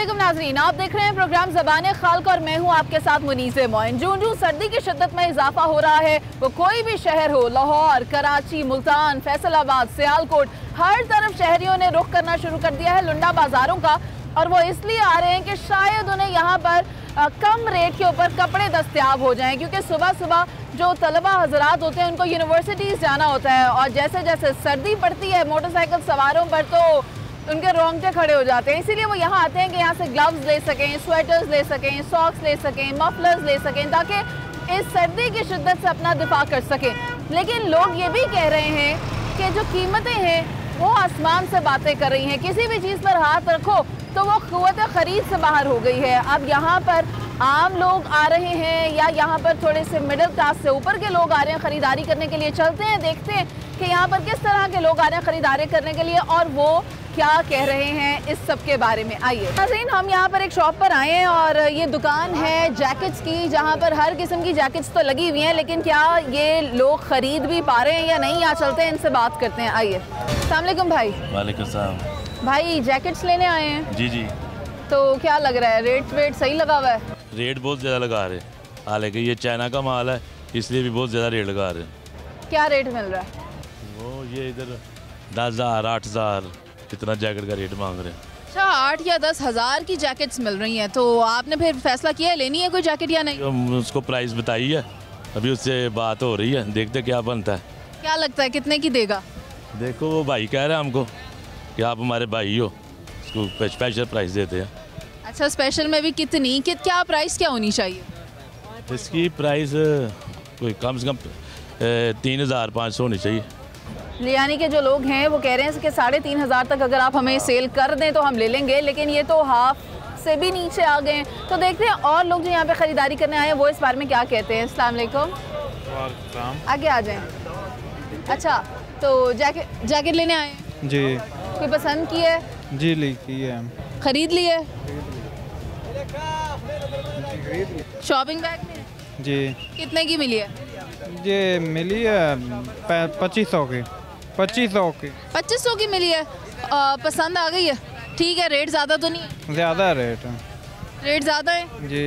अस्सलामुअलैकुम नाज़रीन, आप देख रहे हैं प्रोग्राम ज़बान खाल्क और मैं हूं आपके साथ मुनीज़े मोइन। जूं सर्दी की शिद्दत में इजाफा हो रहा है, वो कोई भी शहर हो, लाहौर, कराची, मुल्तान, फैसलाबाद, सियालकोट, हर तरफ शहरियों ने रुख करना शुरू कर दिया है लुंडा बाजारों का। और वो इसलिए आ रहे हैं कि शायद उन्हें यहाँ पर कम रेट के ऊपर कपड़े दस्तयाब हो जाएं, क्योंकि सुबह सुबह जो तलबा हजरात होते हैं उनको यूनिवर्सिटीज़ जाना होता है और जैसे जैसे सर्दी पड़ती है मोटरसाइकिल सवारों पर तो उनके रोंगटे खड़े हो जाते हैं। इसीलिए वो यहाँ आते हैं कि यहाँ से ग्लव्स ले सकें, स्वेटर्स ले सकें, सॉक्स ले सकें, मफलर्स ले सकें, ताकि इस सर्दी की शिद्दत से अपना दिफा कर सकें। लेकिन लोग ये भी कह रहे हैं कि जो कीमतें हैं वो आसमान से बातें कर रही हैं। किसी भी चीज़ पर हाथ रखो तो वो क़ुव्वत ख़रीद से बाहर हो गई है। अब यहाँ पर आम लोग आ रहे हैं या यहाँ पर थोड़े से मिडिल क्लास से ऊपर के लोग आ रहे हैं ख़रीदारी करने के लिए। चलते हैं, देखते हैं कि यहाँ पर किस तरह के लोग आ रहे हैं ख़रीदारी करने के लिए और वो क्या कह रहे हैं इस सब के बारे में। आइए नाज़रीन, हम यहाँ पर एक शॉप पर आए हैं और ये दुकान है जैकेट्स की, जहाँ पर हर किस्म की जैकेट्स तो लगी हुई हैं, लेकिन क्या ये लोग ख़रीद भी पा रहे हैं या नहीं, यहाँ चलते हैं, इनसे बात करते हैं। आइए। अस्सलाम वालेकुम भाई। वालेकुम सलाम। भाई जैकेट्स लेने आए हैं? जी जी। तो क्या लग रहा है, रेट वेट सही लगा हुआ है? रेट बहुत ज़्यादा लगा रहे, हालांकि ये चाइना का माल है इसलिए भी बहुत ज़्यादा रेट लगा रहे। क्या रेट मिल रहा है? वो ये इधर 10,000 8,000 इतना जैकेट का रेट मांग रहे हैं। अच्छा, 8 या 10 हज़ार की जैकेट्स मिल रही हैं, तो आपने फिर फैसला किया है लेनी है कोई जैकेट या नहीं? तो उसको प्राइस बताई है, अभी उससे बात हो रही है, देखते क्या बनता है। क्या लगता है कितने की देगा? देखो वो भाई कह रहे हैं हमको कि आप हमारे भाई हो, उसको स्पेशल प्राइस देते हैं। अच्छा, स्पेशल में भी कितनी क्या प्राइस क्या होनी चाहिए? इसकी प्राइस कोई कम से कम 3,500 होनी चाहिए। यानी कि जो लोग हैं वो कह रहे हैं कि 3,500 तक अगर आप हमें सेल कर दें तो हम ले लेंगे, लेकिन ये तो हाफ से भी नीचे आ गए हैं। तो देखते हैं और लोग जो यहाँ पे ख़रीदारी करने आए हैं वो इस बारे में क्या कहते हैं। अस्सलाम वालेकुम। आगे आ जाएं। अच्छा, तो जैकेट लेने आए हैं जी? कोई पसंद की है? जी ली की है। खरीद ली है? शॉपिंग बैग में? जी। कितने की मिली है? ये मिली है 2500 की। 2500 की मिली है। पसंद आ गई है? ठीक है, रेट ज़्यादा तो नहीं है? ज़्यादा रेट है। रेट ज़्यादा है जी,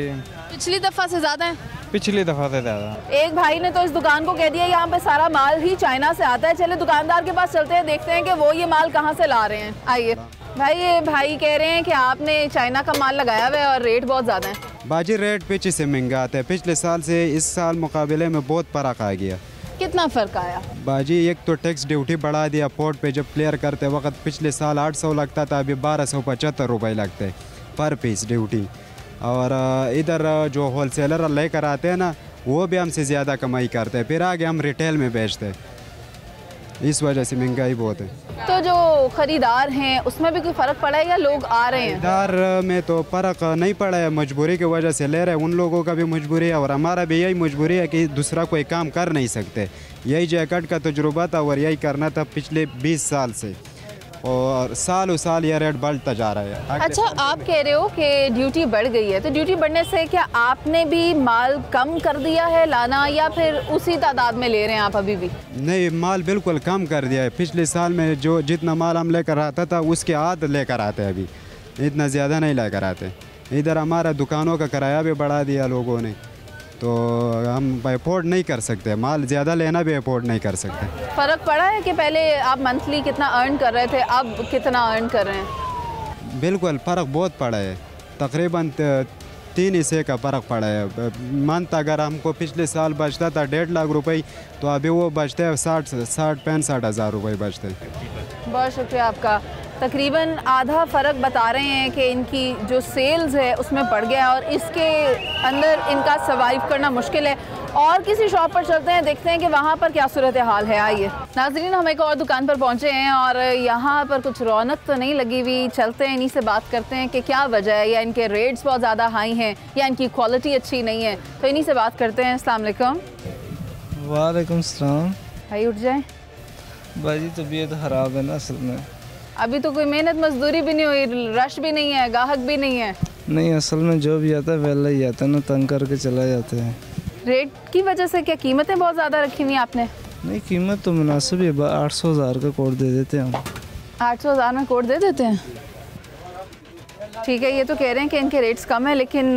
पिछली दफ़ा से ज़्यादा है? पिछली दफ़ा से ज़्यादा। एक भाई ने तो इस दुकान को कह दिया यहाँ पे सारा माल ही चाइना से आता है। चले दुकानदार के पास चलते हैं, देखते हैं कि वो ये माल कहाँ से ला रहे हैं। आइए भाई, ये भाई कह रहे हैं कि आपने चाइना का माल लगाया हुआ है और रेट बहुत ज़्यादा है। बाजी रेट पीछे से महंगा आता है, पिछले साल से इस साल मुकाबले में बहुत फ़र्क आ गया। कितना फ़र्क आया? बाजी एक तो टैक्स ड्यूटी बढ़ा दिया, पोर्ट पे जब क्लियर करते वक्त पिछले साल 800 लगता था, अभी 1275 रुपये लगते हैं पर पीस ड्यूटी। और इधर जो होलसेलर लेकर आते हैं ना, वो भी हमसे ज़्यादा कमाई करते हैं, फिर आगे हम रिटेल में बेचते हैं, इस वजह से महंगाई बहुत है। तो जो ख़रीदार हैं उसमें भी कोई फ़र्क पड़ा है या लोग आ रहे हैं? खरीदार में तो फ़र्क नहीं पड़ा है, मजबूरी की वजह से ले रहे हैं। उन लोगों का भी मजबूरी है और हमारा भी यही मजबूरी है कि दूसरा कोई काम कर नहीं सकते। यही जैकेट का तजुर्बा था और यही करना था पिछले 20 साल से, और सालों साल ये रेट बढ़ता जा रहा है। अच्छा, आप कह रहे हो कि ड्यूटी बढ़ गई है, तो ड्यूटी बढ़ने से क्या आपने भी माल कम कर दिया है लाना या फिर उसी तादाद में ले रहे हैं आप अभी भी? नहीं, माल बिल्कुल कम कर दिया है। पिछले साल में जो जितना माल हम लेकर आता था उसके आध लेकर आते हैं, अभी इतना ज़्यादा नहीं लेकर आते। इधर हमारा दुकानों का किराया भी बढ़ा दिया लोगों ने, तो हम अफोर्ड नहीं कर सकते, माल ज़्यादा लेना भी अफोर्ड नहीं कर सकते। फ़र्क पड़ा है कि पहले आप मंथली कितना अर्न कर रहे थे, अब कितना अर्न कर रहे हैं? बिल्कुल फ़र्क बहुत पड़ा है, तकरीबन 3 हिस्से का फ़र्क पड़ा है। मंथ अगर हमको पिछले साल बचता था 1.5 लाख रुपए, तो अभी वो बचते हैं 65 हज़ार रुपये बचते हैं। बहुत शुक्रिया आपका। तकरीबन आधा फ़र्क बता रहे हैं कि इनकी जो सेल्स है उसमें बढ़ गया और इसके अंदर इनका सर्वाइव करना मुश्किल है। और किसी शॉप पर चलते हैं, देखते हैं कि वहाँ पर क्या सूरत हाल है। आइए नाज़रीन, हम एक और दुकान पर पहुँचे हैं और यहाँ पर कुछ रौनक तो नहीं लगी हुई। चलते हैं, इन्हीं से बात करते हैं कि क्या वजह है, या इनके रेट्स बहुत ज़्यादा हाई हैं या इनकी क्वालिटी अच्छी नहीं है। तो इन्हीं से बात करते हैं। अस्सलाम वालेकुम। वालेकुम सलाम। भाई उठ जाए। बाजी तबीयत ख़राब है ना असल में। अभी तो कोई मेहनत मजदूरी भी नहीं हुई, रश भी नहीं है, ग्राहक भी नहीं है। नहीं, असल में जो भी आता है वेला ही आता है ना, तंग करके चला जाते हैं। रेट की वजह से क्या कीमतें बहुत ज़्यादा रखी हुई आपने? नहीं, कीमत तो मुनासिब है, 800,000 का कोट दे देते हैं हम। 800,000 में कोट दे देते हैं? ठीक है, ये तो कह रहे हैं कि इनके रेट्स कम है, लेकिन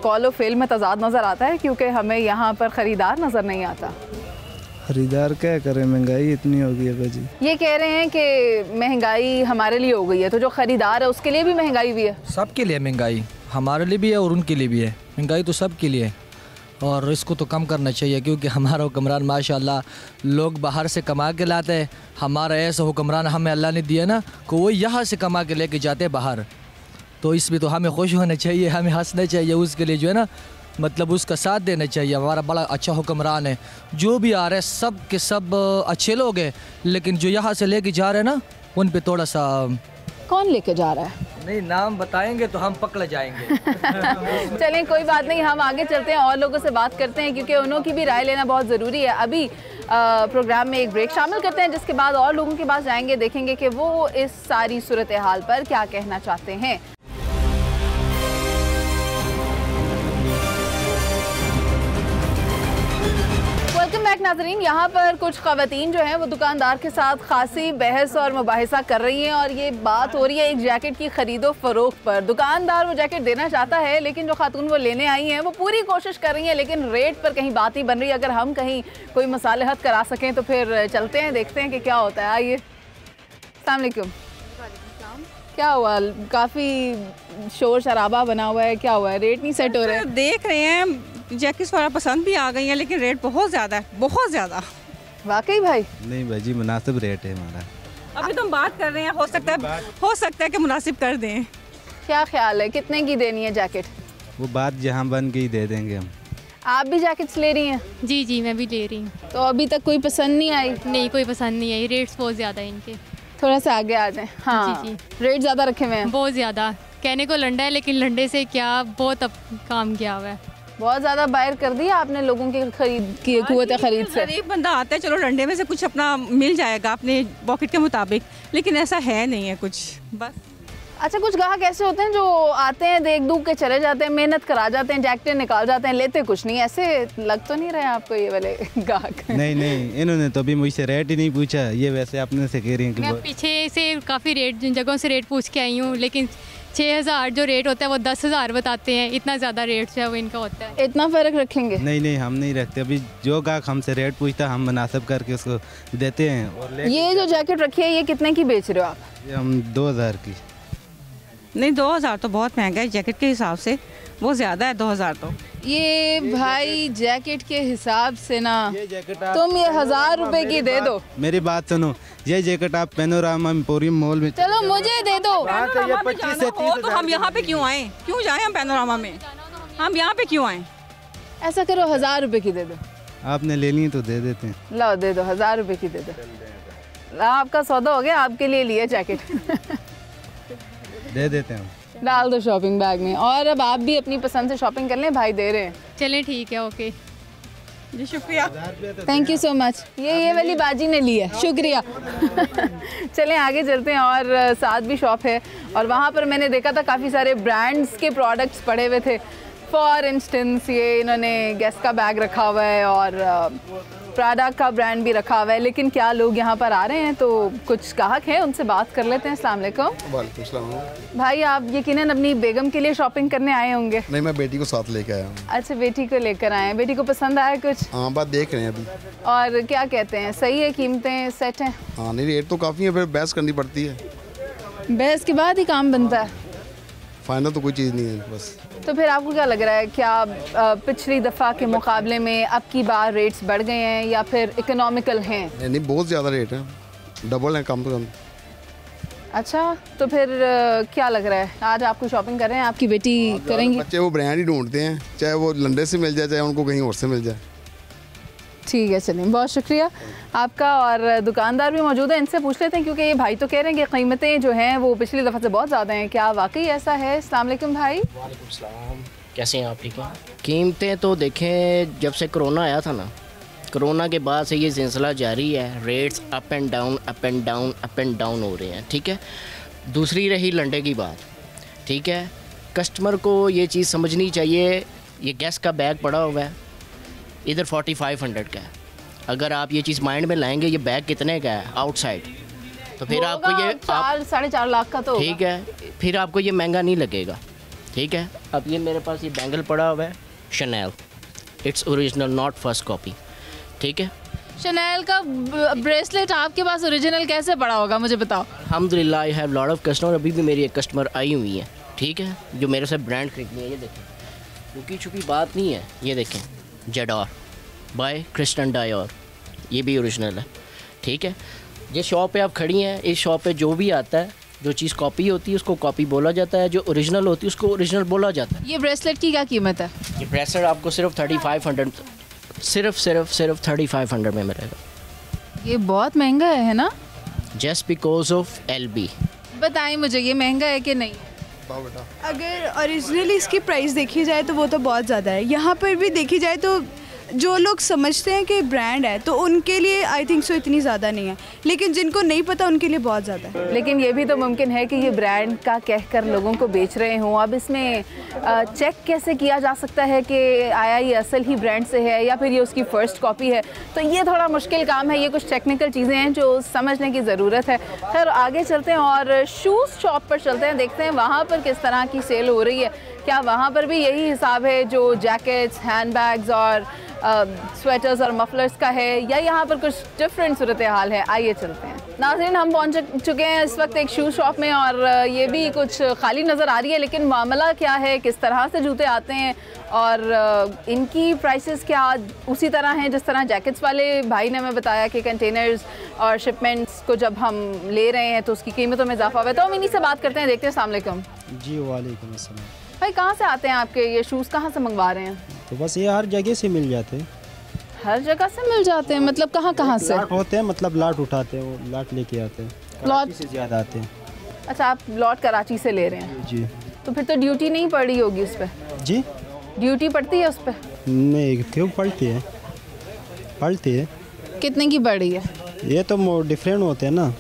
कॉल और फेल में तजाद नज़र आता है क्योंकि हमें यहाँ पर ख़रीदार नज़र नहीं आता। खरीदार क्या करे, महंगाई इतनी हो गई है भाजी। ये कह रहे हैं कि महंगाई हमारे लिए हो गई है, तो जो ख़रीदार है उसके लिए भी महंगाई भी है। सबके लिए महंगाई, हमारे लिए भी है और उनके लिए भी है। महंगाई तो सबके लिए है और इसको तो कम करना चाहिए, क्योंकि हमारा हुक्मरान माशाल्लाह लोग बाहर से कमा के लाते हैं। हमारा ऐसा हुक्मरान हमें अल्लाह ने दिया ना कि वो यहाँ से कमा के लेके जाते हैं बाहर, तो इसमें तो हमें खुश होना चाहिए, हमें हंसना चाहिए, उसके लिए जो है ना मतलब उसका साथ देना चाहिए। हमारा बड़ा अच्छा हुक्मरान है, जो भी आ रहे हैं सब के सब अच्छे लोग हैं, लेकिन जो यहाँ से लेके जा रहे हैं ना उन पे थोड़ा सा। कौन लेके जा रहा है? नहीं, नाम बताएंगे तो हम पकड़ जाएंगे। चलें कोई बात नहीं, हम आगे चलते हैं और लोगों से बात करते हैं क्योंकि उन्हों की भी राय लेना बहुत ज़रूरी है। अभी प्रोग्राम में एक ब्रेक शामिल करते हैं, जिसके बाद और लोगों के पास जाएंगे, देखेंगे कि वो इस सारी सूरत हाल पर क्या कहना चाहते हैं। वेलकम बैक नाज़रीन। यहाँ पर कुछ ख़वातीन जो हैं वो दुकानदार के साथ खासी बहस और मुबाहिसा कर रही हैं और ये बात हो रही है एक जैकेट की ख़रीदो फ़रोख्त पर। दुकानदार वो जैकेट देना चाहता है, लेकिन जो खातून वो लेने आई हैं वो पूरी कोशिश कर रही हैं, लेकिन रेट पर कहीं बात ही बन रही है। अगर हम कहीं कोई मसालहत करा सकें तो फिर चलते हैं, देखते हैं कि क्या होता है। आइए। अस्सलाम वालेकुम। क्या हुआ? काफ़ी शोर शराबा बना हुआ है, क्या हुआ है? रेट नहीं सेट हो रहे? देख रहे हैं जैकेट्स वगैरह पसंद भी आ गई हैं, लेकिन रेट बहुत ज़्यादा है, बहुत ज़्यादा। वाकई भाई? नहीं भाजी, मुनासिब रेट है हमारा। अभी तो हम बात कर रहे हैं, हो सकता है कि मुनासिब कर दें। क्या ख्याल है, कितने की देनी है जैकेट? वो बात जहाँ बन गई दे देंगे हम। आप भी जैकेट्स ले रही हैं? जी जी, मैं भी ले रही हूँ। तो अभी तक कोई पसंद नहीं आई? नहीं, कोई पसंद नहीं आई, रेट्स बहुत ज़्यादा है इनके। थोड़ा सा आगे आ जाएं। हाँ जी। रेट ज़्यादा रखे हुए हैं, बहुत ज़्यादा। कहने को लंडा है, लेकिन लंडे से क्या बहुत अब काम किया हुआ है। बहुत ज़्यादा बाहर कर दिया आपने लोगों की खरीद की कुव्वत खरीद से। गरीब बंदा आता है, चलो लंडे में से कुछ अपना मिल जाएगा अपने पॉकेट के मुताबिक, लेकिन ऐसा है नहीं है कुछ बस। अच्छा, कुछ ग्राहक ऐसे होते हैं जो आते हैं, देख दूख के चले जाते हैं, मेहनत करा जाते हैं, जैकेटें निकाल जाते हैं, लेते कुछ नहीं। ऐसे लग तो नहीं रहे आपको ये वाले ग्राहक? नहीं, इन्होंने तो अभी मुझसे रेट ही नहीं पूछा, ये वैसे अपने से कह रही हैं कि मैं पीछे से काफ़ी रेट जिन जगहों से रेट पूछ के आई हूँ, लेकिन 6000 जो रेट होता है वो 10,000 बताते हैं। इतना ज़्यादा रेट जो है वो इनका होता है। इतना फ़र्क रखेंगे? नहीं, हम नहीं रखते। अभी जो ग्राहक हमसे रेट पूछता हम मुनासिब करके उसको देते हैं। और ये जो जैकेट रखी है ये कितने की बेच रहे हो आप? ये हम 2000 की। नहीं, 2000 तो बहुत महंगा है जैकेट के हिसाब से, वो ज़्यादा है 2000 तो। ये भाई जैकेट के हिसाब से ना तुम ये 1000 रुपए की दे दो। मेरी बात सुनो, ये जैकेट आप पैनोरामा एम्पोरियम मॉल में चलो मुझे दे दो। 25 से 30 तो हम यहाँ पे क्यों आए? क्यों जाए हम पैनोरामा में? हम यहाँ पे क्यों आए? ऐसा करो 1000 रुपए की दे दो। आपने ले ली तो दे देते हैं। लो दे दो, 1000 रुपए की दे दो। आपका सौदा हो गया, आपके लिए लिए जैकेट। दे देते हैं, डाल दो शॉपिंग बैग में। और अब आप भी अपनी पसंद से शॉपिंग कर लें, भाई दे रहे हैं। चलें ठीक है, ओके जी, शुक्रिया, थैंक यू सो मच। ये वाली बाजी ने ली है, शुक्रिया। चलें आगे चलते हैं और साथ भी शॉप है और वहाँ पर मैंने देखा था काफ़ी सारे ब्रांड्स के प्रोडक्ट्स पड़े हुए थे। फॉर इंस्टेंस ये इन्होंने गैस का बैग रखा हुआ है और प्राडा का ब्रांड भी रखा हुआ है, लेकिन क्या लोग यहाँ पर आ रहे हैं तो कुछ ग्राहक हैं, उनसे बात कर लेते हैं। अस्सलाम वालेकुम। वालेकुम सलाम। भाई आप यकीनन अपनी बेगम के लिए शॉपिंग करने आए होंगे? नहीं, मैं बेटी को साथ लेके आया हूँ। अच्छा, बेटी को लेकर आए हैं। बेटी को पसंद आया कुछ? हाँ, बात देख रहे हैं अभी। और क्या कहते हैं, सही है, कीमतें सेट हैं? हाँ, नहीं रेट तो काफ़ी है, फिर बहस करनी पड़ती है। बहस के बाद ही काम बनता है, फाइनल तो कोई चीज़ नहीं है बस। तो फिर आपको क्या लग रहा है, क्या पिछली दफ़ा के मुकाबले में अब की बार रेट्स बढ़ गए हैं या फिर इकोनॉमिकल हैं? नहीं, बहुत ज़्यादा रेट है, डबल है कम से कम। अच्छा, तो फिर क्या लग रहा है, आज आपको शॉपिंग कर रहे हैं, आपकी बेटी करेंगी? बच्चे वो ब्रांड ही ढूंढते हैं, चाहे वो लंडे से मिल जाए चाहे उनको कहीं और से मिल जाए। ठीक है, चलिए बहुत शुक्रिया आपका। और दुकानदार भी मौजूद है, इनसे पूछ लेते हैं क्योंकि ये भाई तो कह रहे हैं कि कीमतें जो हैं वो पिछली दफ़ा से बहुत ज़्यादा हैं। क्या वाकई ऐसा है? अस्सलाम वालेकुम भाई। वालेकुम सलाम, कैसे हैं आप? ठीक हैं। कीमतें तो देखें, जब से कोरोना आया था ना, कोरोना के बाद से ये सिलसिला जारी है। Rates up and down up and down up and down हो रहे हैं, ठीक है। दूसरी रही लंडे की बात, ठीक है। कस्टमर को ये चीज़ समझनी चाहिए, ये गैस का बैग पड़ा हुआ है, इधर 4500 का है। अगर आप ये चीज़ माइंड में लाएंगे ये बैग कितने का है आउटसाइड, तो फिर आपको ये 4-4.5 लाख का तो ठीक है, फिर आपको ये महंगा नहीं लगेगा। ठीक है, अब ये मेरे पास ये बैंगल पड़ा हुआ है Chanel, its original not first copy. ठीक है, शनेल का ब्रेसलेट आपके पास ओरिजिनल कैसे पड़ा होगा मुझे बताओ। अल्हम्दुलिल्लाह I have lot of customer, अभी भी मेरी एक कस्टमर आई हुई है, ठीक है, जो मेरे से ब्रांड खरीदनी है। ये देखें, रुकी छुपी बात नहीं है, ये देखें जेडॉर बाय क्रिस्टन डायोर, ये भी ओरिजिनल है। ठीक है, जिस शॉप पे आप खड़ी हैं, इस शॉप पे जो भी आता है, जो चीज़ कॉपी होती है उसको कॉपी बोला जाता है, जो ओरिजिनल होती है उसको ओरिजिनल बोला जाता है। ये ब्रेसलेट की क्या कीमत है? ये ब्रेसलेट आपको सिर्फ 3500, सिर्फ 3500 में मिलेगा। ये बहुत महंगा है ना? Just because of LB। बताएं मुझे ये महंगा है कि नहीं? अगर ओरिजिनली इसकी प्राइस देखी जाए तो वो तो बहुत ज़्यादा है। यहाँ पर भी देखी जाए तो जो लोग समझते हैं कि ब्रांड है तो उनके लिए आई थिंक सो इतनी ज़्यादा नहीं है, लेकिन जिनको नहीं पता उनके लिए बहुत ज़्यादा है। लेकिन ये भी तो मुमकिन है कि ये ब्रांड का कहकर लोगों को बेच रहे हों। अब इसमें चेक कैसे किया जा सकता है कि आया ये असल ही ब्रांड से है या फिर ये उसकी फ़र्स्ट कॉपी है? तो ये थोड़ा मुश्किल काम है, ये कुछ टेक्निकल चीज़ें हैं जो समझने की ज़रूरत है। खैर आगे चलते हैं और शूज़ शॉप पर चलते हैं, देखते हैं वहाँ पर किस तरह की सेल हो रही है। क्या वहाँ पर भी यही हिसाब है जो जैकेट्स, हैंड बैग्स और स्वेटर्स और मफलर्स का है, या यहाँ पर कुछ डिफरेंट सूरत हाल है? आइए चलते हैं। नाज़रीन, हम पहुँच चुके हैं इस वक्त एक शू शॉप में और ये भी कुछ खाली नज़र आ रही है, लेकिन मामला क्या है, किस तरह से जूते आते हैं और इनकी प्राइसेस क्या उसी तरह हैं जिस तरह जैकेट्स वाले भाई ने हमें बताया कि कंटेनर्स और शिपमेंट्स को जब हम ले रहे हैं तो उसकी कीमतों में इजाफा हुआ है। तो हम इन्हीं से बात करते हैं, देखते हैं। अस्सलाम वालेकुम। जी वालेकुम अस्सलाम। भाई कहाँ से आते हैं आपके ये शूज़, कहाँ से मंगवा रहे हैं? तो बस ये हर जगह से मिल जाते हैं। हर जगह से मिल जाते हैं मतलब कहाँ से? लाट होते हैं, मतलब लाट उठाते हैं, वो लाट लेके आते हैं, लॉट से ज़्यादा आते हैं। अच्छा, आप लॉट कराची से ले रहे हैं? जी। तो फिर तो ड्यूटी नहीं पड़ी होगी उस पर? जी, ड्यूटी पड़ती है उस पर? नहीं, क्यों पड़ती है? पड़ती है। कितने की पड़ी है? ये तो डिफरेंट होते हैं ना।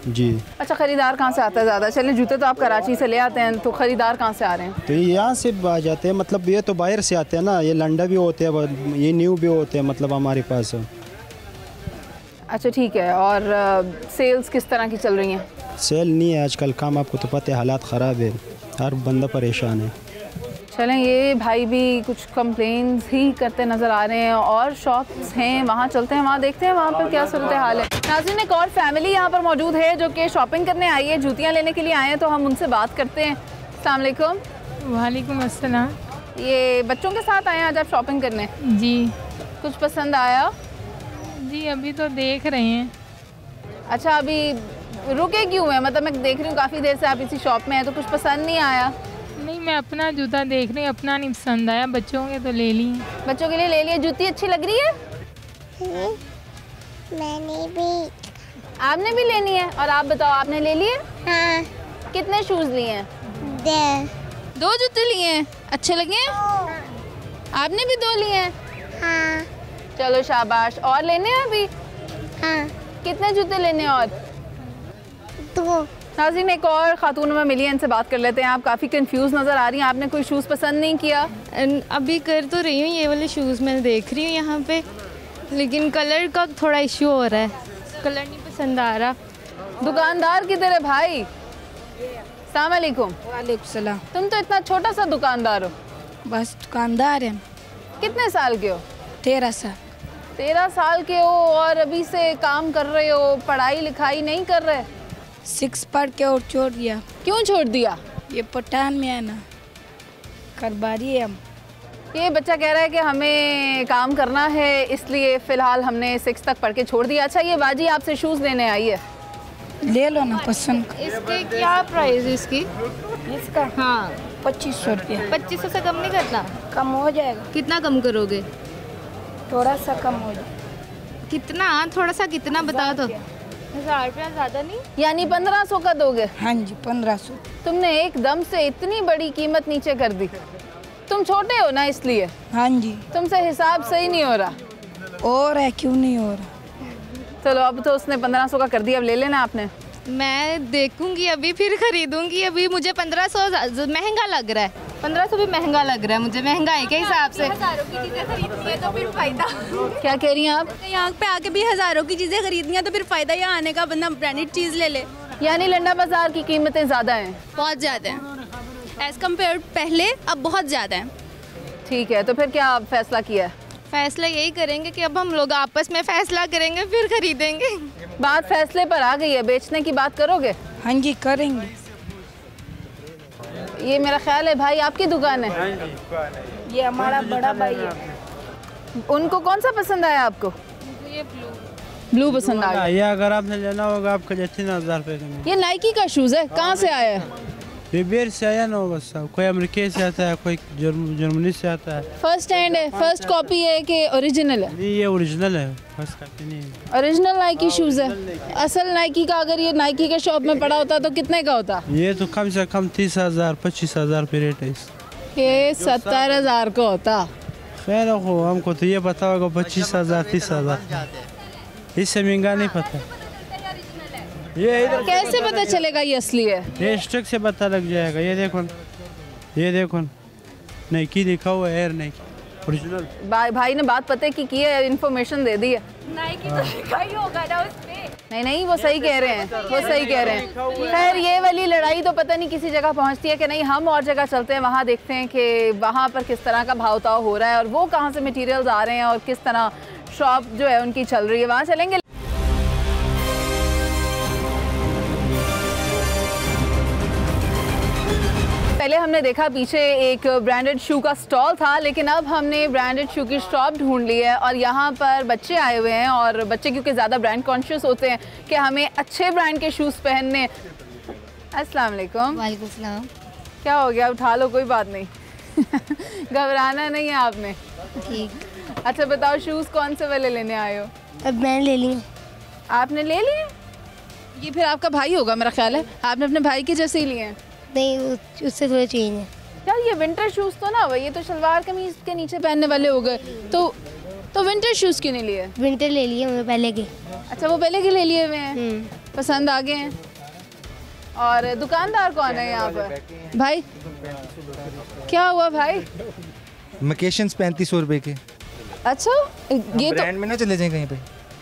जी। अच्छा, ख़रीदार कहाँ से आता है ज़्यादा? चलें, जूते तो आप कराची से ले आते हैं, तो ख़रीदार कहाँ से आ रहे हैं? तो यहाँ से आ जाते हैं, मतलब ये तो बाहर से आते हैं ना, ये लंडा भी होते हैं, ये न्यू भी होते हैं, मतलब हमारे पास। अच्छा ठीक है, और सेल्स किस तरह की चल रही हैं? सेल नहीं है आजकल, काम आपको तो पता है, हालात ख़राब है, हर बंदा परेशान है। चलें, ये भाई भी कुछ कंप्लेंट्स ही करते नज़र आ रहे हैं और शॉप्स हैं, वहाँ चलते हैं, वहाँ देखते हैं वहाँ पर क्या सूरत हाल है। नाज़रीन, एक और फैमिली यहाँ पर मौजूद है जो कि शॉपिंग करने आई है, जूतियाँ लेने के लिए आए हैं, तो हम उनसे बात करते हैं। अस्सलाम वालेकुम। वालेकुम अस्सलाम। ये बच्चों के साथ आए हैं आज आप शॉपिंग करने? जी। कुछ पसंद आया? जी अभी तो देख रहे हैं। अच्छा, अभी रुके क्यों हैं? मतलब मैं देख रही हूँ काफ़ी देर से आप इसी शॉप में हैं, तो कुछ पसंद नहीं आया? नहीं, मैं अपना जूता देख रही हूँ, अपना नहीं पसंद आया, बच्चों के तो ले ली। बच्चों के लिए ले लिया। जूती अच्छी लग रही है? मैंने भी। आपने भी लेनी है? और आप बताओ, आपने ले लिए? हाँ। कितने शूज़ लिए हैं? 2 जूते लिए हैं। अच्छे लगे हैं? आपने भी 2 लिए हैं? हाँ। चलो शाबाश। और लेने हैं अभी? हाँ। कितने जूते लेने हैं? और 2। नाज़रीन, एक और खातून में मिली है, इनसे बात कर लेते हैं। आप काफ़ी कंफ्यूज नज़र आ रही हैं, आपने कोई शूज़ पसंद नहीं किया? अभी कर तो रही हूँ, ये वाले शूज़ मैं देख रही हूँ यहाँ पे, लेकिन कलर का थोड़ा इशू हो रहा है, कलर नहीं पसंद आ रहा। दुकानदार किधर है भाई? अस्सलाम वालेकुम। वालेकुम सलाम। तुम तो इतना छोटा सा दुकानदार हो। बस दुकानदार हैं। कितने साल के हो? 13 साल। 13 साल के हो और अभी से काम कर रहे हो, पढ़ाई लिखाई नहीं कर रहे? 6 पढ़ के और छोड़ दिया। क्यों छोड़ दिया? ये पठान में है ना, करबारी है हम। ये बच्चा कह रहा है कि हमें काम करना है, इसलिए फ़िलहाल हमने 6 तक पढ़ के छोड़ दिया। अच्छा, ये बाजी आपसे शूज़ लेने आई है, ले लो ना पसंद। इसके क्या प्राइस है इसकी? इसका? हाँ, 2500 रुपया। 2500 से कम नहीं करना? कम हो जाएगा। कितना कम करोगे? थोड़ा सा कम हो जाएगा। कितना? थोड़ा सा कितना बताओ तो। 1000 रुपया ज़्यादा नहीं? यानी 1500 का दोगे? हाँ जी, 1500। तुमने एकदम से इतनी बड़ी कीमत नीचे कर दी। तुम छोटे हो ना इसलिए? हाँ जी। तुमसे हिसाब सही नहीं हो रहा। और है, क्यों नहीं हो रहा? चलो, अब तो उसने 1500 का कर दिया, अब ले लेना आपने। मैं देखूंगी अभी, फिर खरीदूंगी। अभी मुझे 1500 महंगा लग रहा है। 1500 भी महंगा लग रहा है मुझे, महंगाई के हिसाब से। हज़ारों की चीज़ें खरीदनी है तो फिर फ़ायदा। क्या कह रही हैं आप? यहाँ पे आके भी हज़ारों की चीज़ें खरीदनी है तो फिर फ़ायदा यहाँ आने का, बंदा ब्रांडेड चीज़ ले ले। यानी लंडा बाज़ार की कीमतें ज़्यादा हैं? बहुत ज़्यादा हैं एज़ कम्पेयर पहले, अब बहुत ज़्यादा हैं। ठीक है, तो फिर क्या आप फैसला किया है? फैसला यही करेंगे कि अब हम लोग आपस में फैसला करेंगे फिर खरीदेंगे। बात फैसले पर आ गई है, बेचने की बात करोगे? हाँ जी करेंगे। ये मेरा ख्याल है भाई आपकी दुकान है? ये हमारा बड़ा भाई है। उनको कौन सा पसंद आया आपको? ये ब्लू पसंद आ गया। ये अगर आपने लेना होगा आपका 3000 रुपये का। ये नाइकी का शूज़ है, कहाँ से आया है? बेर से आया ना होगा सब, कोई अमेरिका से आता है, कोई जर्मनी से आता है। फर्स्ट हैंड है, फर्स्ट कॉपी है कि ओरिजिनल है? नहीं ये ओरिजिनल है, फर्स्ट कॉपी नहीं है। ओरिजिनल नाइकी शूज़ है। असल नाइकी का अगर ये नाइकी के शॉप में पड़ा होता तो कितने का होता? ये तो कम से कम 30,000 25,000 पे रेट है ये 70,000 का होता। खैर हो, हमको तो ये पता होगा 25,000 30,000, इससे महंगा नहीं पता। ये कैसे पता चलेगा ये असली है? ये स्टक से पता लग जाएगा। ये देखो नाइकी लिखा हुआ है, एयर नाइकी ओरिजिनल। भाई ने बात पते की है, इन्फॉर्मेशन दे दी है। नाइकी तो लिखा ही होगा ना उसपे। नहीं वो सही कह रहे हैं, वो सही कह रहे हैं। खैर ये वाली लड़ाई तो पता नहीं किसी जगह पहुंचती है कि नहीं। हम और जगह चलते हैं, वहाँ देखते हैं कि वहाँ पर किस तरह का भाव ताव हो रहा है और वो कहाँ से मटीरियल्स आ रहे हैं और किस तरह शॉप जो है उनकी चल रही है, वहाँ चलेंगे। पहले हमने देखा पीछे एक ब्रांडेड शू का स्टॉल था, लेकिन अब हमने ब्रांडेड शू की शॉप ढूंढ ली है और यहाँ पर बच्चे आए हुए हैं और बच्चे क्योंकि ज़्यादा ब्रांड कॉन्शियस होते हैं कि हमें अच्छे ब्रांड के शूज़ पहनने। अस्सलाम वालेकुम। वालेकुम सलाम। क्या हो गया? उठा लो, कोई बात नहीं। घबराना नहीं है आपने। ठीक। अच्छा बताओ, शूज़ कौन से वाले लेने आए हो? अब मैंने ले लिए। आपने ले लिए? ये फिर आपका भाई होगा मेरा ख्याल है, आपने अपने भाई के जैसे ही लिए हैं? नहीं उससे थोड़ा चेंज है यार। ये विंटर शूज़ तो ना, ये तो शलवार कमीज के नीचे पहनने वाले हो गए, तो विंटर शूज़ क्यों नहीं लिए? विंटर ले लिए मैं पहले के। अच्छा वो पहले के ले लिए हुए हैं, पसंद आ गए हैं। और दुकानदार कौन है यहाँ पर? भाई क्या हुआ भाई? मकेशंस 3500 रुपए के। अच्छा ये तो ब्रांड में ना चले जाए कहीं पे।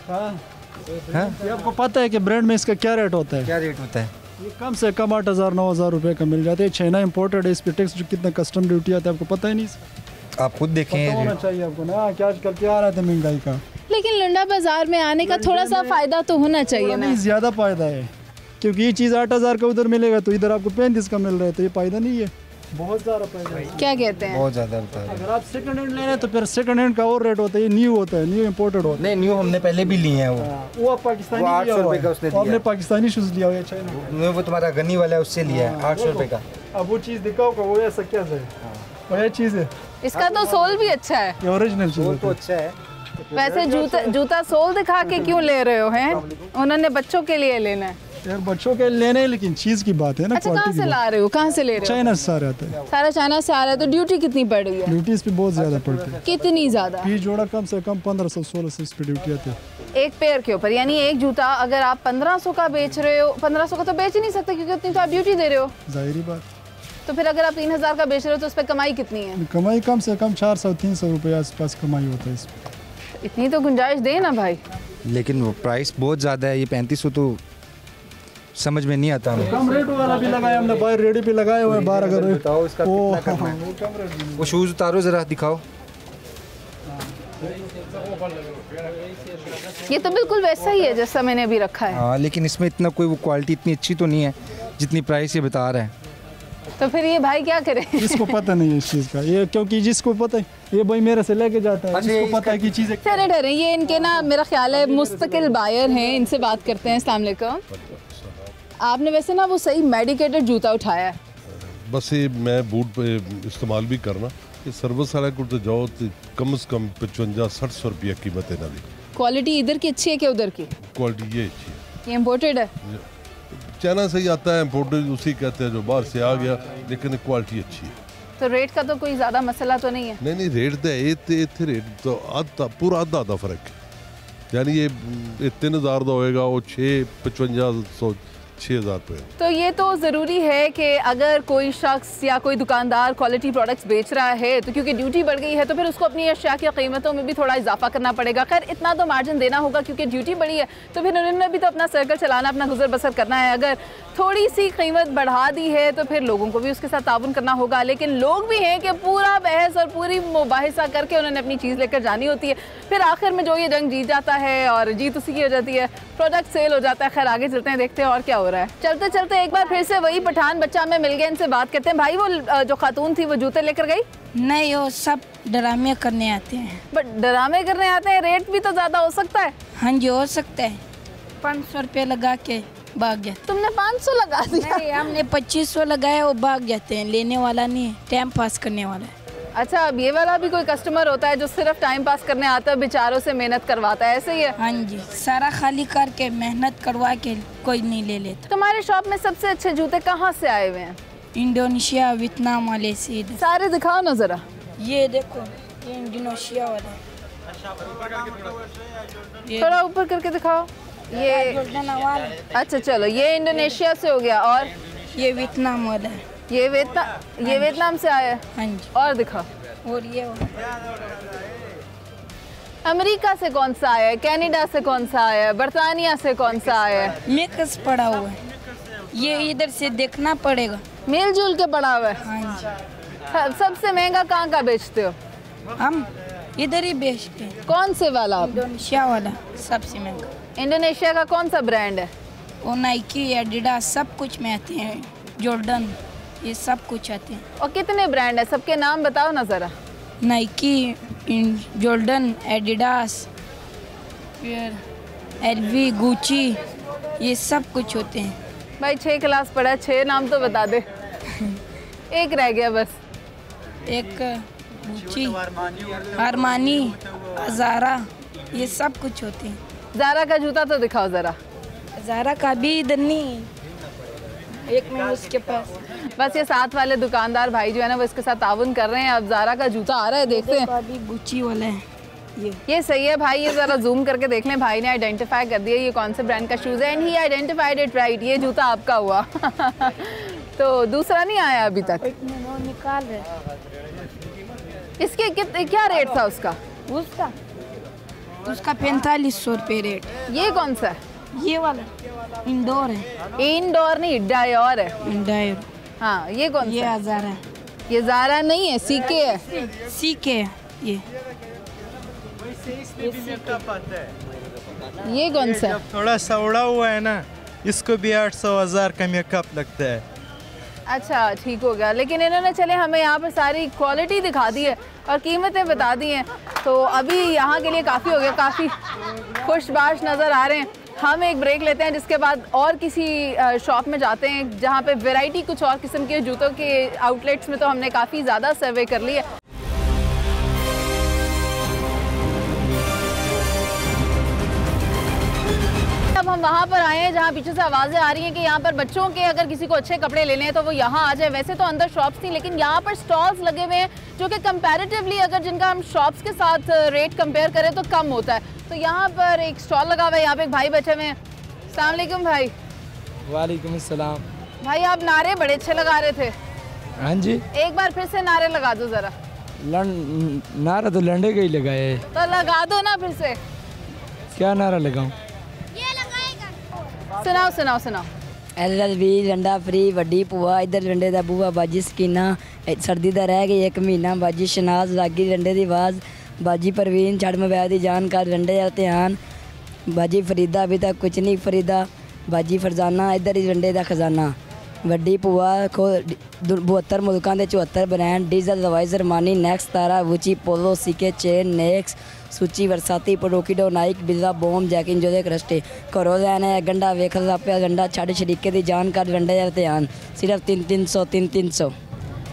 हाँ ये आपको पता है कि ब्रांड में इसका क्या रेट होता है? क्या रेट होता है? ये कम से कम 8,000 9,000 रुपए का मिल जाता है। चाइना इंपोर्टेड है, इस पर टैक्स कितना कस्टम ड्यूटी आता है आपको पता ही नहीं। आप खुद देखें, पता होना चाहिए आपको ना कि आजकल क्या आ रहा था महंगाई का। लेकिन लंडा बाजार में आने का थोड़ा सा फायदा तो होना चाहिए ना। ज़्यादा फायदा है क्योंकि ये चीज़ 8,000 का उधर मिलेगा तो इधर आपको 35 का मिल रहा है, तो ये फायदा नहीं है, बहुत ज़्यादा फायदा है। क्या कहते हैं? बहुत ज़्यादा होता है। अगर आप सेकंड हैंड ले रहे हैं तो फिर सेकंड हैंड का और रेट होता है, ये न्यू होता है, न्यू इंपोर्टेड होता है। नहीं न्यू हमने पहले भी लिए हैं वो आप पाकिस्तानी 800 रुपये का उसने दिया। आपने पाकिस्तानी शूज़ लिया हुआ है चाइना। वो तुम्हारा गनी वाला है उससे लिया है 800 रुपये का। अब वो चीज़ दिखाओ का वो ऐसा क्या है, वो चीज़ है। इसका तो सोल भी अच्छा है, ये ओरिजिनल सोल तो अच्छा है। वैसे जूता सोल दिखा के क्यों ले रहे हो हैं? उन्होंने बच्चों के लिए लेना है यार, बच्चों के लेने, लेकिन चीज़ की बात है ना। अच्छा कहाँ से ला रहे हो, कहाँ से ले रहे हो? चाइना से सारे आते हैं। सारा चाइना से आ रहा है, तो ड्यूटी कितनी पड़ रही है? ड्यूटी इस पे बहुत ज़्यादा पड़ती है। कितनी ज़्यादा? 20 जोड़ा कम से कम 1500-1600 इस पे ड्यूटी आती है एक पेयर के ऊपर। यानी एक जूता अगर आप 1500 का बेच रहे हो, 1500 का तो बेच ही नहीं सकते क्योंकि उतनी तो आप ड्यूटी दे रहे हो। जाहिर बात। तो फिर अगर आप 3000 का बेच रहे हो तो उस पर कमाई कितनी है? कमाई कम से कम 400-300 रुपये आसपास कमाई होता है इसमें। इतनी तो गुंजाइश दे ना भाई। लेकिन वो प्राइस बहुत ज़्यादा है, ये 3500 तो समझ में नहीं आता हमें। कम रेट वाला भी लगाया हमने, बाहर रेडी पे लगाए हुए 12 का रेट। बताओ इसका कितना कम है? वो शूज़ उतारो ज़रा, दिखाओ। ये तो बिल्कुल वैसा ही है जैसा मैंने अभी रखा है। हाँ लेकिन इसमें इतना कोई वो क्वालिटी इतनी अच्छी तो नहीं है जितनी प्राइस ये बता रहा है। तो फिर ये भाई क्या करे? इसको पता नहीं है इस चीज़ का, ये क्योंकि जिसको पता है ये भाई मेरे से लेके जाता है, जिसको पता है कि चीज़ें। ठहरे ठहरे, ये इनके ना मेरा ख्याल है मुस्तकिल बायर हैं, इनसे बात करते हैं। अस्सलाम वालेकुम। आपने वैसे ना वो सही मेडिकेटेड जूता उठाया है। बस ये मैं बूट पे इस्तेमाल भी करना, ये सर्विस वाले को तो जाओ तो कम से कम 55-60 रुपये कीमत है ना। क्वालिटी इधर की अच्छी है कि उधर की? क्वालिटी ये अच्छी है। ये इम्पोर्टेड है? चाइना से ही आता है, इम्पोर्टेड उसी कहते हैं जो बाहर से आ गया, लेकिन क्वालिटी अच्छी है। तो रेट का तो कोई ज़्यादा मसला तो नहीं है? नहीं रेट तो इतने रेट तो आधा पूरा आधा फर्क है। यानी ये 3000 का होएगा, वो 655 6,000 रुपये। तो ये तो ज़रूरी है कि अगर कोई शख्स या कोई दुकानदार क्वालिटी प्रोडक्ट्स बेच रहा है तो क्योंकि ड्यूटी बढ़ गई है तो फिर उसको अपनी अशिया की कीमतों में भी थोड़ा इजाफा करना पड़ेगा। खैर इतना तो मार्जिन देना होगा क्योंकि ड्यूटी बढ़ी है तो फिर उन्होंने भी तो अपना सर्कल चलाना, अपना गुजर बसर करना है। अगर थोड़ी सी कीमत बढ़ा दी है तो फिर लोगों को भी उसके साथ ताउन करना होगा। लेकिन लोग भी हैं कि पूरा बहस और पूरी मुबाहिसा करके उन्होंने अपनी चीज़ लेकर जानी होती है, फिर आखिर में जो ये जंग जीत जाता है और जीत उसी की हो जाती है, प्रोडक्ट सेल हो जाता है। खैर आगे चलते हैं, देखते हैं और क्या हो रहा है। चलते चलते एक बार फिर से वही पठान बच्चा हमें मिल गया, इनसे बात करते हैं। भाई वो जो खातून थी वो जूते लेकर गई? नहीं, वो सब ड्रामे करने आते हैं। बट ड्रामे करने आते हैं, रेट भी तो ज़्यादा हो सकता है। हाँ जी हो सकता है। 500 रुपये लगा के भाग गया। तुमने 500 लगा दिया? नहीं, हमने 2500 लगाया, वो भाग जाते हैं। लेने वाला नहीं है, टाइम पास करने वाला है। अच्छा, अब ये वाला भी कोई कस्टमर होता है जो सिर्फ टाइम पास करने आता है, बेचारों से मेहनत करवाता है, ऐसे ही है? हाँ जी, सारा खाली करके मेहनत करवा के कोई नहीं ले लेता। तुम्हारे शॉप में सबसे अच्छे जूते कहाँ से आए हुए हैं? इंडोनेशिया, वियतनाम वाले से। सारे दिखाओ ना जरा। ये देखो, ये इंडोनेशिया वाला। थोड़ा ऊपर करके दिखाओ। ये अच्छा चलो, ये इंडोनेशिया से हो गया। और ये वियतनाम वाला है। ये वियतनाम से आया है? हाँ जी। और दिखा। और ये अमेरिका से कौन सा आया है, कनाडा से कौन सा आया है, बर्तानिया से कौन सा आया है? मिक्स पड़ा हुआ है, ये इधर से देखना पड़ेगा। मिलजुल के पड़ा हुआ है। हाँ जी। सबसे महंगा कहाँ का बेचते हो? हम इधर ही बेचते हैं। कौन से वाला? इंडोनेशिया वाला सबसे महंगा। इंडोनेशिया का कौन सा ब्रांड है? वो नाइकी, एडिडास सब कुछ में आते हैं, जॉर्डन, ये सब कुछ आते हैं। और कितने ब्रांड है, सबके नाम बताओ ना ज़रा। नाइकी, जॉर्डन, एडिडास, फिर एलवी, गुची, ये सब कुछ होते हैं। भाई 6 क्लास पढ़ा है, 6 नाम तो बता दे। एक रह गया बस। एक गुची, अरमानी, ज़ारा, ये सब कुछ होते हैं। ज़ारा का जूता तो दिखाओ ज़रा। ज़ारा का भी इधर नहीं, एक में उसके पास। बस ये साथ वाले दुकानदार भाई जो है ना वो इसके साथ ताउन कर रहे हैं। अब ज़ारा का जूता आ रहा है, देखते हैं। अभी गुची वाला है ये सही है भाई, ये ज़रा जूम करके देख लें। भाई ने आइडेंटिफाई कर दिया ये कौन से ब्रांड का शूज़ है, and he identified it right. ये जूता आपका हुआ। तो दूसरा नहीं आया अभी तक? निकाल रहे। इसके क्या रेट था उसका? उसका 4500 रुपये रेट। ये कौन सा है? ये वाला इंडोर है। इंडोर नहीं, डायोर है। डायोर। हाँ, ये कौन सा? ये ज़ारा है। ये ज़ारा नहीं है, सीके है। सीके है ये कौन सा? थोड़ा सा उड़ा हुआ है ना, इसको भी 800,000 का मेकअप लगता है। अच्छा ठीक हो गया, लेकिन इन्होंने चले हमें यहाँ पर सारी क्वालिटी दिखा दी है और कीमतें बता दी हैं, तो अभी यहाँ के लिए काफ़ी हो गया। काफ़ी खुशबाश नज़र आ रहे हैं। हम एक ब्रेक लेते हैं, जिसके बाद और किसी शॉप में जाते हैं जहाँ पे वैरायटी कुछ और किस्म के जूतों के आउटलेट्स में तो हमने काफ़ी ज़्यादा सर्वे कर ली है। अब हम वहाँ पर आए हैं जहाँ पीछे से आवाज़ें आ रही हैं कि यहाँ पर बच्चों के अगर किसी को अच्छे कपड़े लेने हैं तो वो यहाँ आ जाए। वैसे तो अंदर शॉप्स थी, लेकिन यहाँ पर स्टॉल्स लगे हुए हैं जो कि कंपैरेटिवली अगर जिनका हम शॉप्स के साथ रेट कंपेयर करें तो कम होता है। तो यहाँ पर एक स्टॉल लगा हुआ है, यहाँ पे एक भाई बैठे हुए हैं। अस्सलाम वालेकुम भाई। वालेकुम अस्सलाम। भाई आप नारे बड़े अच्छे लगा रहे थे। हाँ जी, एक बार फिर से नारे लगा दो ज़रा। नारा तो लंडे का ही लगाए, तो लगा दो ना फिर से। क्या नारा लगाऊं? सुनाओ सुनाओ सुनाओ। LLB लंडा फ्री, वड्डी भूआ इधर लंडे दा बूआ, बाजी स्कीना सर्दी दा रह गई 1 महीना, बाजी शनाज लागी लंडे दी आवाज़, बाजी परवीन छड़ मवैद दी जानकार लंडे दा ध्यान, बाजी फरीदा अभी तक कुछ नहीं फरीदा, बाजी फरजाना इधर ही लंडे दा खजाना, वड्डी भूआ 72 मुल्कों के 74 ब्रांड, डीजल दवाइजर मानी नेक्स तारा वुची पोलो सीके चेन नेक्स सूची वरसाती पडोकीडो नाइक बिल्ला बोम जैकिन जोदे क्रस्टे घरों लैना है गंडा वेख ला पे गंडा छड़ शरीके दी जानकार लंडे यार ध्यान सिर्फ 300।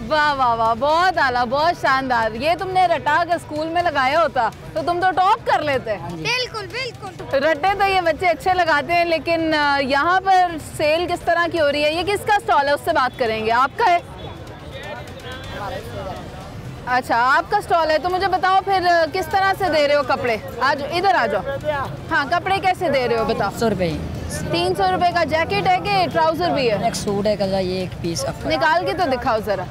वाह वाह वाह, बहुत आला, बहुत शानदार। ये तुमने रटा के स्कूल में लगाया होता तो तुम तो टॉप कर लेते। बिल्कुल बिल्कुल। रट्टे तो ये बच्चे अच्छे लगाते हैं, लेकिन यहाँ पर सेल किस तरह की हो रही है? ये किसका स्टॉल है, उससे बात करेंगे। आपका है? अच्छा आपका स्टॉल है, तो मुझे बताओ फिर किस तरह से दे रहे हो कपड़े? आज इधर आ जाओ। हाँ, कपड़े कैसे दे रहे हो बताओ। 100 रुपये। 300 रुपए का जैकेट है कि ट्राउजर भी है? एक सूट है कल, ये एक पीस निकाल के तो दिखाओ जरा।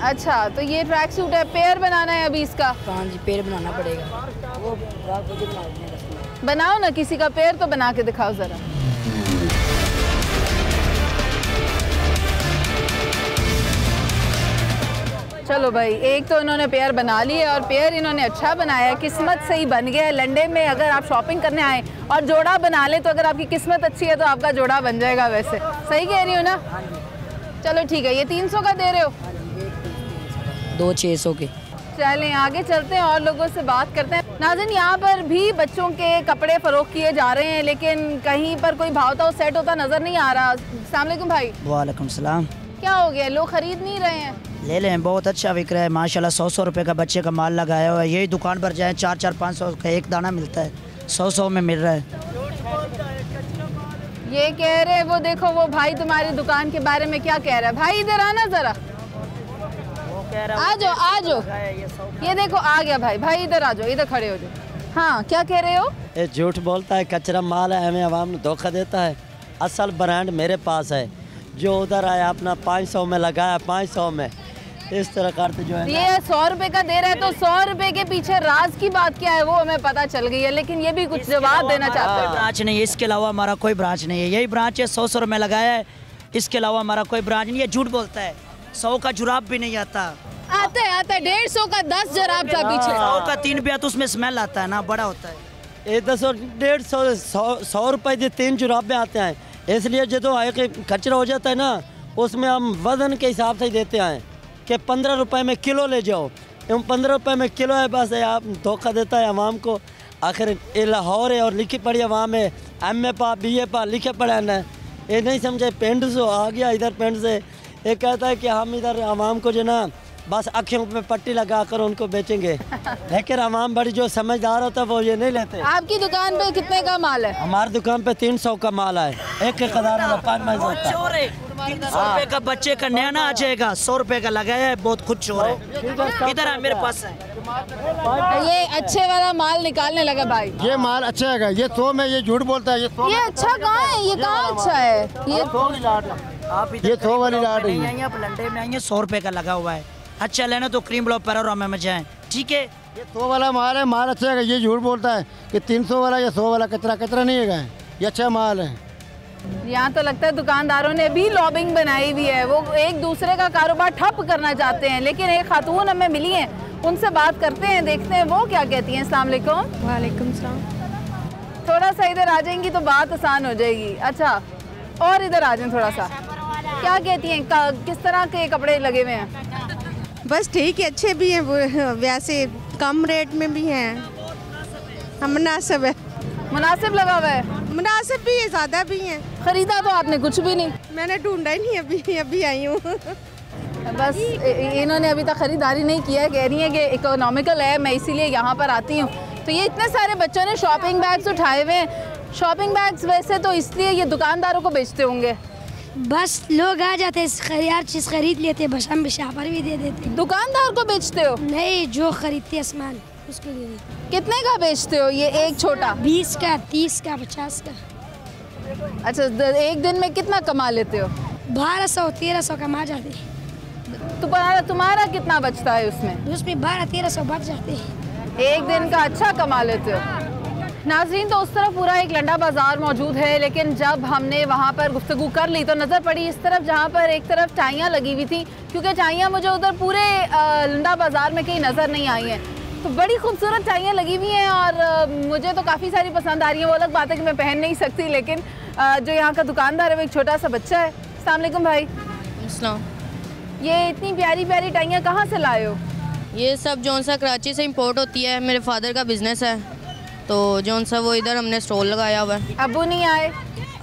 अच्छा, तो ये ट्रैक सूट है, पेयर बनाना है अभी इसका? हाँ जी, पेयर बनाना पड़ेगा। वो बनाओ ना, किसी का पेयर तो बना के दिखाओ जरा। चलो भाई, एक तो इन्होंने पेयर बना ली है और पेयर इन्होंने अच्छा बनाया है, किस्मत से ही बन गया है। लंडे में अगर आप शॉपिंग करने आए और जोड़ा बना ले तो अगर आपकी किस्मत अच्छी है तो आपका जोड़ा बन जाएगा। वैसे सही कह रही हो ना? चलो ठीक है, ये 300 का दे रहे हो? 2 600 के। चलें आगे चलते हैं और लोगों से बात करते हैं। नाज़रीन, यहाँ पर भी बच्चों के कपड़े फरोख्त किए जा रहे हैं, लेकिन कहीं पर कोई भाव ताव सेट होता नज़र नहीं आ रहा। अस्सलाम वालेकुम भाई। वालेकुम सलाम। क्या हो गया, लोग खरीद नहीं रहे हैं? ले लें, बहुत अच्छा बिक रहा है माशाल्लाह। 100 रुपए का बच्चे का माल लगाया हुआ है। यही दुकान पर जाएं 400 500 का एक दाना मिलता है, 100 में मिल रहा है। ये कह रहे वो देखो, वो भाई तुम्हारी दुकान के बारे में क्या कह रहा है। भाई इधर आना जरा, आ जाओ आ जाओ। ये देखो आ गया भाई। भाई इधर आ जाओ, इधर खड़े हो जाओ। हाँ, क्या कह रहे हो? ये झूठ बोलता है, कचरा माल है, हमें आवाम ने धोखा देता है। असल ब्रांड मेरे पास है, जो उधर आया अपना 500 में लगाया, 500 में इस तरह करते जो है। ये 100 रुपए का दे रहा है, तो 100 रुपए के पीछे राज की बात क्या है वो हमें पता चल गई है, लेकिन ये भी कुछ जवाब देना चाहते हैं। ब्रांच नहीं है, इसके अलावा हमारा कोई ब्रांच नहीं है। यही ब्रांच है, 100 रुपए में लगाया है, इसके अलावा हमारा कोई ब्रांच नहीं है। झूठ बोलता है। 100 का जुराब भी नहीं आता। आता है 150 का 10 जुराब था पीछे। 100 का 3 भी आता, उसमें स्मेल आता है ना, बड़ा होता है। 150 100 रुपए के 3 जुराबे आते हैं, इसलिए जो आए कि कचरा हो जाता है ना, उसमें हम वजन के हिसाब से देते हैं कि 15 रुपए में किलो ले जाओ। 15 रुपए में किलो है, बस आप धोखा देता है आवाम को। आखिर ये लाहौर है और लिखी पड़ी आवाम में MA पा BA पा लिखे पड़े ना, ये नहीं समझे। पेंट से आ गया इधर, पेंट से ये कहता है कि हम इधर आवाम को जो ना बस आँखों पे पट्टी लगा कर उनको बेचेंगे, लेकिन आवाम बड़ी जो समझदार होता है वो ये नहीं लेते। आपकी दुकान पे कितने का माल है? हमारी दुकान पे 300 का माल है, एक 300 रुपए का बच्चे का नया ना आ जाएगा, 100 रुपए का लगाया है, बहुत खुद चोर है। इधर है मेरे पास है। ये अच्छे वाला माल निकालने लगा भाई। ये माल अच्छा है, ये 100 में, ये झूठ बोलता है। ये अच्छा कहाँ है? ये कहाँ अच्छा है? ये 100 वाली लाट है। लंडे में आएंगे, 100 रुपए का लगा हुआ है। अच्छा लेना तो क्रीम लो पैरोरामा में जाएं, ठीक है। ये 100 वाला माल है, माल अच्छा है। ये झूठ बोलता है कि 300 वाला या 100 वाला कचरा नहीं है, ये अच्छा माल है। यहाँ तो लगता है दुकानदारों ने भी लॉबिंग बनाई हुई है, वो एक दूसरे का कारोबार ठप करना चाहते हैं। लेकिन एक खातून हमें मिली है, उनसे बात करते हैं, देखते हैं वो क्या कहती हैं। अस्सलाम वालेकुम। वालेकुम सलाम। थोड़ा सा इधर आ जाएंगी तो बात आसान हो जाएगी। अच्छा, और इधर आ जाएं थोड़ा सा। क्या कहती हैं, किस तरह के कपड़े लगे हुए हैं? बस ठीक है, अच्छे भी हैं, वैसे कम रेट में भी हैं, मुनासिब है। मुनासिब लगा हुआ है? मुनासिब भी है, ज़्यादा भी हैं। खरीदा तो आपने कुछ भी नहीं? मैंने ढूंढा ही नहीं, अभी आई हूँ। बस इन्होंने अभी तक खरीदारी नहीं किया है, कह रही है कि इकोनॉमिकल है, मैं इसीलिए यहाँ पर आती हूँ। तो ये इतने सारे बच्चों ने शॉपिंग बैग्स उठाए हुए हैं। शॉपिंग बैग्स वैसे तो इसलिए ये दुकानदारों को बेचते होंगे? बस लोग आ जाते हैं, हर चीज़ खरीद लेते हैं, बस हम शापर भी दे देते हैं। दुकानदार को बेचते हो? नहीं, जो खरीदते हैं सामान उसको दे देते हैं। कितने का बेचते हो ये एक छोटा? 20 का, 30 का, 50 का। अच्छा, एक दिन में कितना कमा लेते हो? 1200 1300 कमा जाते हैं। तुम्हारा कितना बचता है उसमें? उसमें 1200-1300 बच जाते हैं। एक दिन का अच्छा कमा लेते हो। नाज़रीन, तो उस तरफ पूरा एक लंडा बाज़ार मौजूद है, लेकिन जब हमने वहाँ पर गुफ्तगू कर ली तो नज़र पड़ी इस तरफ, जहाँ पर एक तरफ टाइयाँ लगी हुई थी, क्योंकि टाइयाँ मुझे उधर पूरे लंडा बाज़ार में कहीं नज़र नहीं आई हैं। तो बड़ी खूबसूरत टाइयाँ लगी हुई हैं और मुझे तो काफ़ी सारी पसंद आ रही हैं। वो अलग बात है कि मैं पहन नहीं सकती, लेकिन जो यहाँ का दुकानदार है वो एक छोटा सा बच्चा है। अस्सलाम वालेकुम भाई। अस्सलाम। ये इतनी प्यारी प्यारी टाइयाँ कहाँ से लाए हो? ये सब जौन सा कराची से इंपोर्ट होती है, मेरे फादर का बिजनेस है, तो जौन सा वो इधर हमने स्टॉल लगाया हुआ है। अब्बू नहीं आए?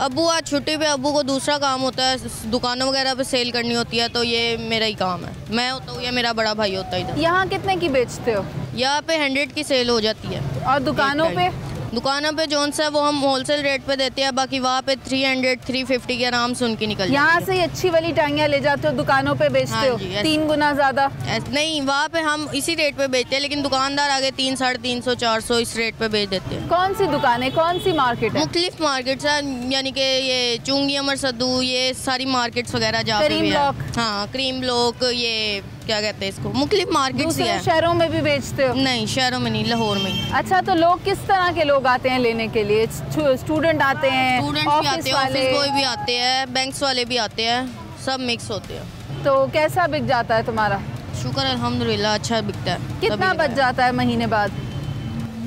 अब्बू आज छुट्टी पे, अब्बू को दूसरा काम होता है, दुकानों वगैरह पे सेल करनी होती है, तो ये मेरा ही काम है। मैं होता हूँ या मेरा बड़ा भाई होता है। इधर यहाँ कितने की बेचते हो? यहाँ पे 100 की सेल हो जाती है। और दुकानों पे? दुकानों पे जोन सा वो हम होलसेल रेट पे देते हैं, बाकी वहाँ पे 300-350 के आराम से उनकी निकल यहाँ से अच्छी वाली टांगियाँ ले जाते हो, दुकानों पे बेचते हो 3 गुना ज़्यादा? नहीं, वहाँ पे हम इसी रेट पे बेचते हैं, लेकिन दुकानदार आगे 300-350-400 इस रेट पे बेच देते हैं। कौन सी दुकानें, कौन सी मार्केट है? मुख्तलिफ मार्केट्स हैं, यानी कि ये चुंगी अमर सद्दू, ये सारी मार्केट्स वगैरह जहाँ पे भी है। हाँ, क्रीम ब्लॉक, ये क्या कहते हैं इसको, मुख्तलिफ मार्केट्स ही हैं। शहरों में भी बेचते हो? नहीं, शहरों में नहीं, लाहौर में। अच्छा, तो लोग किस तरह के लोग आते हैं लेने के लिए? स्टूडेंट आते हैं, स्टूडेंट भी आते हैं, ऑफिस बॉय भी आते हैं, बैंक्स वाले भी आते हैं, सब मिक्स होते हैं। तो कैसा बिक जाता है तुम्हारा? शुक्र अल्हम्दुलिल्लाह, अच्छा बिकता है। कितना बच जाता है महीने बाद?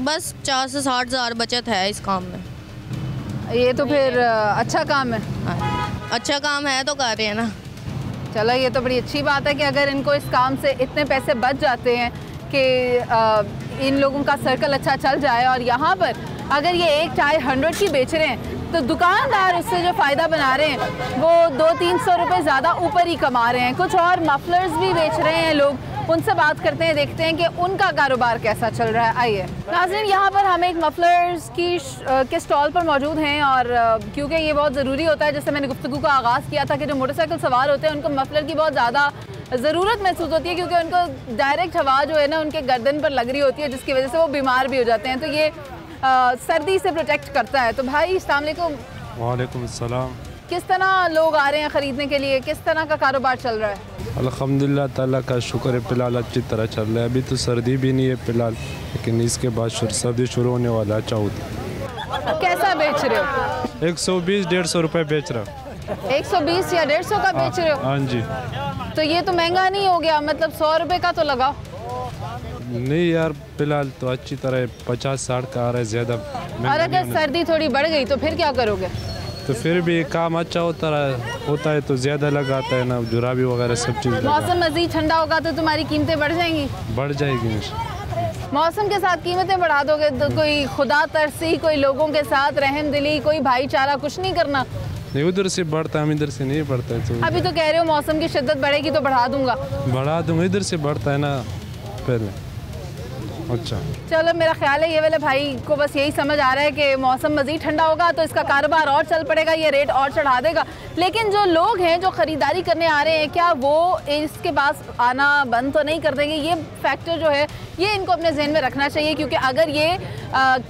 बस 50 से 60 हज़ार बचत है इस काम में। ये तो फिर अच्छा काम है। अच्छा काम है तो कर रहे हैं ना। चलो, ये तो बड़ी अच्छी बात है कि अगर इनको इस काम से इतने पैसे बच जाते हैं कि इन लोगों का सर्कल अच्छा चल जाए। और यहाँ पर अगर ये एक चाय 100 की बेच रहे हैं तो दुकानदार उससे जो फ़ायदा बना रहे हैं वो 200-300 रुपये ज़्यादा ऊपर ही कमा रहे हैं। कुछ और मफलर्स भी बेच रहे हैं लोग, उनसे बात करते हैं, देखते हैं कि उनका कारोबार कैसा चल रहा है। आइए नाज़रीन, यहाँ पर हम एक मफलर्स के स्टॉल पर मौजूद हैं और क्योंकि ये बहुत ज़रूरी होता है, जैसे मैंने गुफ्तगू का आगाज़ किया था कि जो मोटरसाइकिल सवार होते हैं उनको मफलर की बहुत ज़्यादा ज़रूरत महसूस होती है, क्योंकि उनको डायरेक्ट हवा जो है ना उनके गर्दन पर लग रही होती है, जिसकी वजह से वो बीमार भी हो जाते हैं। तो ये सर्दी से प्रोटेक्ट करता है। तो भाई अस्सलाम वालेकुम। वालेकुम अस्सलाम। किस तरह लोग आ रहे हैं ख़रीदने के लिए, किस तरह का कारोबार चल रहा है? अल्हम्दुलिल्लाह ताला का शुक्र है, फ़िलहाल अच्छी तरह चल रहा है। अभी तो सर्दी भी नहीं है फ़िलहाल, लेकिन इसके बाद सर्दी शुरू होने वाला है। चाहूँ कैसा बेच रहे हो? 120-150 रुपये बेच रहा हूँ। 120 या 150 का बेच रहे हो? हाँ जी। तो ये तो महंगा नहीं हो गया? मतलब 100 रुपये का तो लगाओ। नहीं यार, फिलहाल तो अच्छी तरह 50-60 का आ रहा है, ज़्यादा। और अगर सर्दी थोड़ी बढ़ गई तो फिर क्या करोगे? तो फिर भी काम अच्छा होता है तो ज़्यादा लगाता है ना, जुराबी वगैरह सब चीज़। मौसम मज़ीद ठंडा होगा तो तुम्हारी कीमतें बढ़ जाएंगी? बढ़ जाएगी। मौसम के साथ कीमतें बढ़ा दोगे तो कोई खुदा तरसी, कोई लोगों के साथ रहम दिली, कोई भाईचारा कुछ नहीं करना? नहीं, उधर से बढ़ता है, हम इधर से नहीं बढ़ता है। तो अभी तो कह रहे हो मौसम की शिद्दत बढ़ेगी तो बढ़ा दूंगा। बढ़ा दूंगा, इधर से बढ़ता है ना पहले। अच्छा, चलो, मेरा ख्याल है ये वाले भाई को बस यही समझ आ रहा है कि मौसम मज़ीद ठंडा होगा तो इसका कारोबार और चल पड़ेगा, ये रेट और चढ़ा देगा। लेकिन जो लोग हैं जो ख़रीदारी करने आ रहे हैं, क्या वो इसके पास आना बंद तो नहीं कर देंगे? ये फैक्टर जो है ये इनको अपने जहन में रखना चाहिए, क्योंकि अगर ये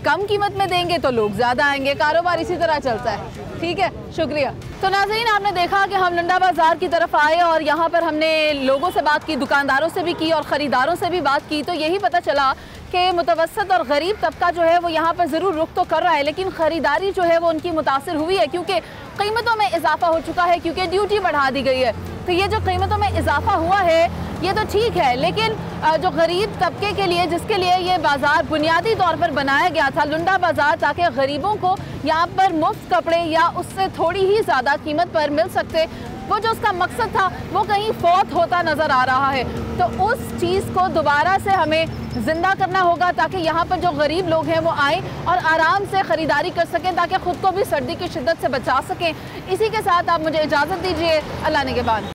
कम कीमत में देंगे तो लोग ज़्यादा आएंगे, कारोबार इसी तरह चलता है। ठीक है, शुक्रिया। तो नाज़रीन, आपने देखा कि हम लंडा बाज़ार की तरफ आए और यहाँ पर हमने लोगों से बात की, दुकानदारों से भी की और ख़रीदारों से भी बात की। तो यही पता चला कि मुतवसत और गरीब तबका जो है वो यहाँ पर ज़रूर रुख तो कर रहा है, लेकिन ख़रीदारी जो है वो उनकी मुतासिर हुई है, क्योंकि कीमतों में इजाफा हो चुका है, क्योंकि ड्यूटी बढ़ा दी गई है। तो ये जो कीमतों में इजाफा हुआ है ये तो ठीक है, लेकिन जो गरीब तबके के लिए, जिसके लिए ये बाज़ार बुनियादी तौर पर बनाया गया था, लुंडा बाज़ार, ताकि गरीबों को यहाँ पर मुफ्त कपड़े या उससे थोड़ी ही ज़्यादा कीमत पर मिल सकते, वो जो उसका मकसद था वो कहीं फौत होता नज़र आ रहा है। तो उस चीज़ को दोबारा से हमें ज़िंदा करना होगा ताकि यहाँ पर जो गरीब लोग हैं वो आएँ और आराम से ख़रीदारी कर सकें, ताकि ख़ुद को भी सर्दी की शिद्दत से बचा सकें। इसी के साथ आप मुझे इजाज़त दीजिए। अल्लाह ने के बाद।